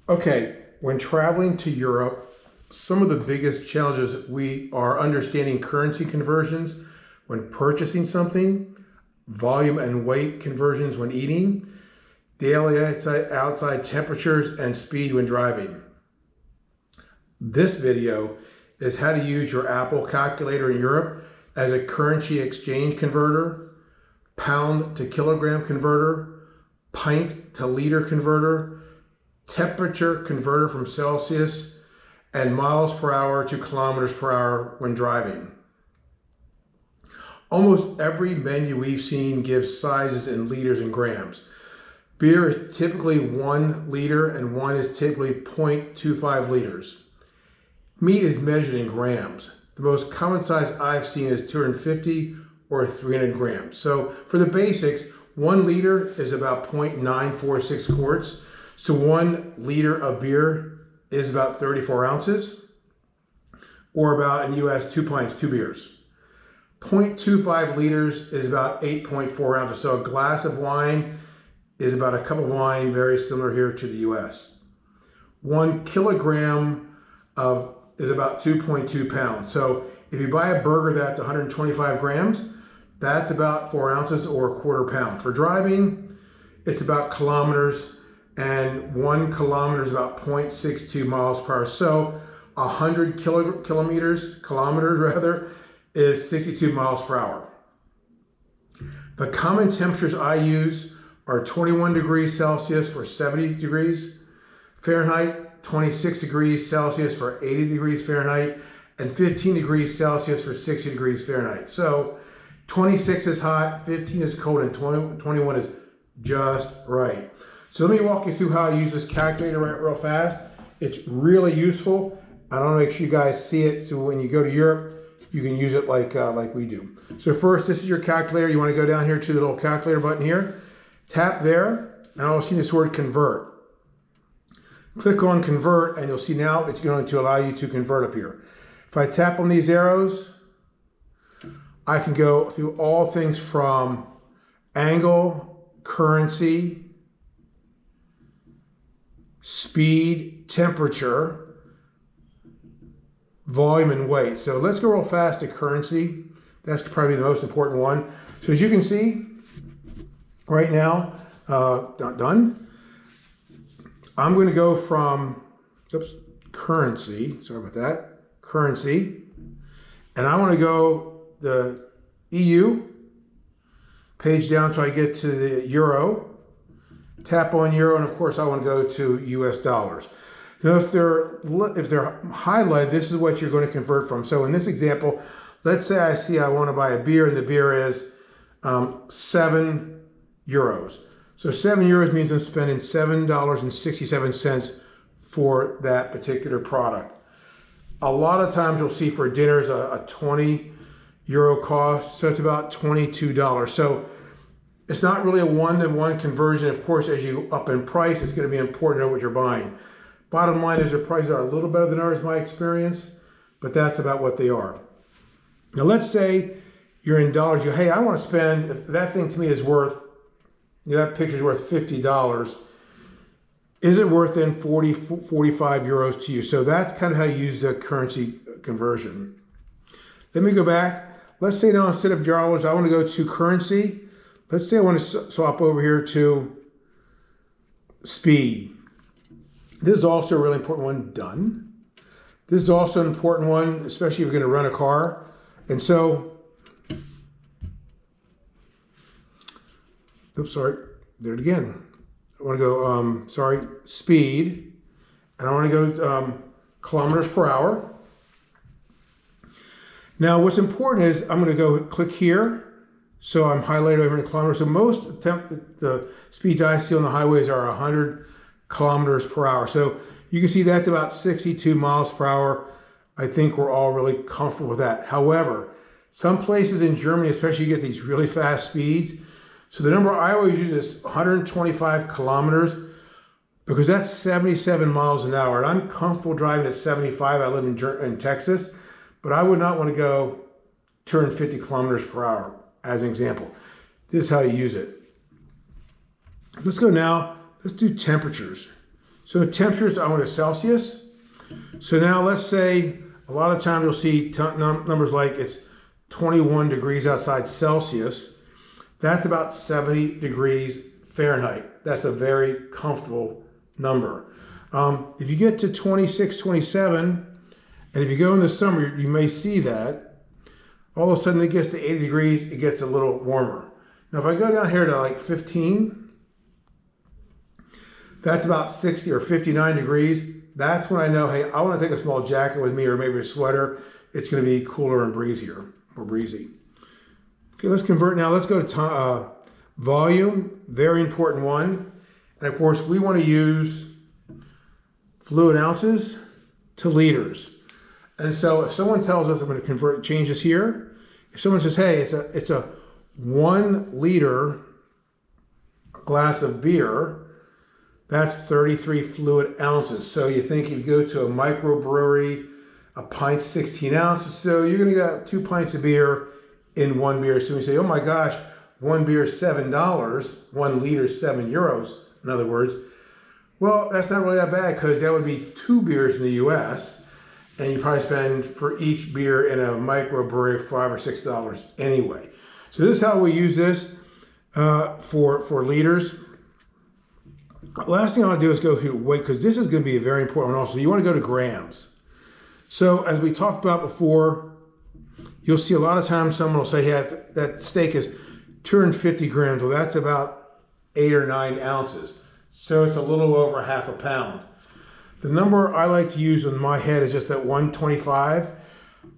Okay, when traveling to Europe, some of the biggest challenges we are understanding currency conversions when purchasing something, volume and weight conversions when eating, daily outside temperatures, and speed when driving. This video is how to use your Apple calculator in Europe as a currency exchange converter, pound to kilogram converter, pint to liter converter, temperature converter from Celsius, and miles per hour to kilometers per hour when driving. Almost every menu we've seen gives sizes in liters and grams. Beer is typically 1 liter and wine is typically 0.25 liters. Meat is measured in grams. The most common size I've seen is 250 or 300 grams. So for the basics, 1 liter is about 0.946 quarts. So 1 liter of beer is about 34 ounces, or about in US 2 pints, 2 beers. 0.25 liters is about 8.4 ounces. So a glass of wine is about a cup of wine, very similar here to the US. 1 kilogram is about 2.2 pounds. So if you buy a burger that's 125 grams, that's about 4 ounces or a quarter pound. For driving, it's about kilometers, and 1 kilometer is about 0.62 miles per hour. So 100 kilometers is 62 miles per hour. The common temperatures I use are 21 degrees Celsius for 70 degrees Fahrenheit, 26 degrees Celsius for 80 degrees Fahrenheit, and 15 degrees Celsius for 60 degrees Fahrenheit. So 26 is hot, 15 is cold, and 21 is just right. So let me walk you through how I use this calculator real fast. It's really useful. I want to make sure you guys see it so when you go to Europe, you can use it like we do. So first, this is your calculator. You want to go down here to the little calculator button here. Tap there, and I'll see this word convert. Click on convert, and you'll see now it's going to allow you to convert up here. If I tap on these arrows, I can go through all things from angle, currency, speed, temperature, volume, and weight. So let's go real fast to currency. That's probably the most important one. So as you can see, right now, done. I'm going to go from, currency, sorry about that, currency, and I want to go the EU, page down until I get to the euro, tap on euro, and of course I want to go to US dollars. Now if they're highlighted, this is what you're going to convert from. So in this example, let's say I want to buy a beer, and the beer is 7 euros. So 7 euros means I'm spending $7.67 for that particular product. A lot of times you'll see for dinners a 20 euro cost, so it's about $22. So it's not really a one-to-one conversion. Of course, as you up in price, it's going to be important to know what you're buying. Bottom line is their prices are a little better than ours, my experience, but that's about what they are. Now let's say you're in dollars. Hey, I want to spend, if that thing to me is worth, that picture's worth $50, is it worth then 45 euros to you? So that's kind of how you use the currency conversion. Let me go back. Let's say now instead of dollars, I want to go to currency. Let's say I want to swap over here to speed. This is also a really important one, done. This is also an important one, especially if you're going to rent a car. And so, oops, sorry, did it again. I want to go, speed, and I want to go kilometers per hour. Now, what's important is I'm going to go click here. So I'm highlighted over in kilometers. So most the speeds I see on the highways are 100 kilometers per hour. So you can see that's about 62 miles per hour. I think we're all really comfortable with that. However, some places in Germany, especially, you get these really fast speeds. So the number I always use is 125 kilometers because that's 77 miles an hour. And I'm comfortable driving at 75. I live in Texas, but I would not want to go 250 kilometers per hour as an example. This is how you use it. Let's go now. Let's do temperatures. So temperatures, I want to Celsius. So now let's say a lot of times you'll see numbers like it's 21 degrees outside Celsius. That's about 70 degrees Fahrenheit. That's a very comfortable number. If you get to 26, 27, and if you go in the summer, you may see that. All of a sudden it gets to 80 degrees, it gets a little warmer. Now if I go down here to like 15, that's about 60 or 59 degrees. That's when I know, hey, I want to take a small jacket with me or maybe a sweater. It's going to be cooler and breezier, more breezy. Okay, let's convert now. Let's go to volume, very important one. And of course, we want to use fluid ounces to liters. And so if someone tells us I'm going to convert, change this here. If someone says, hey, it's a 1 liter glass of beer, that's 33 fluid ounces. So you think if you go to a microbrewery, a pint's 16 ounces. So you're going to get 2 pints of beer in 1 beer. So you say, oh my gosh, 1 beer is $7, 1 liter is €7, in other words. Well, that's not really that bad because that would be 2 beers in the US. And you probably spend for each beer in a microbrewery $5 or $6 anyway. So this is how we use this for liters. Last thing I'll do is go here weight, because this is going to be a very important one also. You want to go to grams. So as we talked about before, you'll see a lot of times someone will say, hey, that steak is 250 grams. Well, that's about 8 or 9 ounces. So it's a little over half a pound. The number I like to use in my head is just that 125,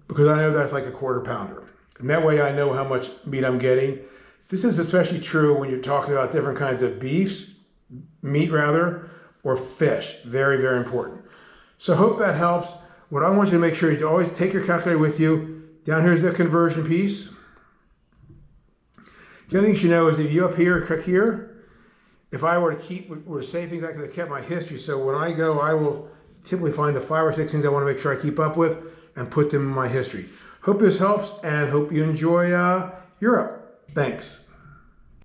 because I know that's like a quarter pounder. And that way I know how much meat I'm getting. This is especially true when you're talking about different kinds of meat rather, or fish. Very, very important. So I hope that helps. What I want you to make sure is to always take your calculator with you. Down here is the conversion piece. The other thing you should know is if you up here, click here, if I were to say things, I could have kept my history. So when I go, I will typically find the 5 or 6 things I want to make sure I keep up with and put them in my history. Hope this helps and hope you enjoy Europe. Thanks.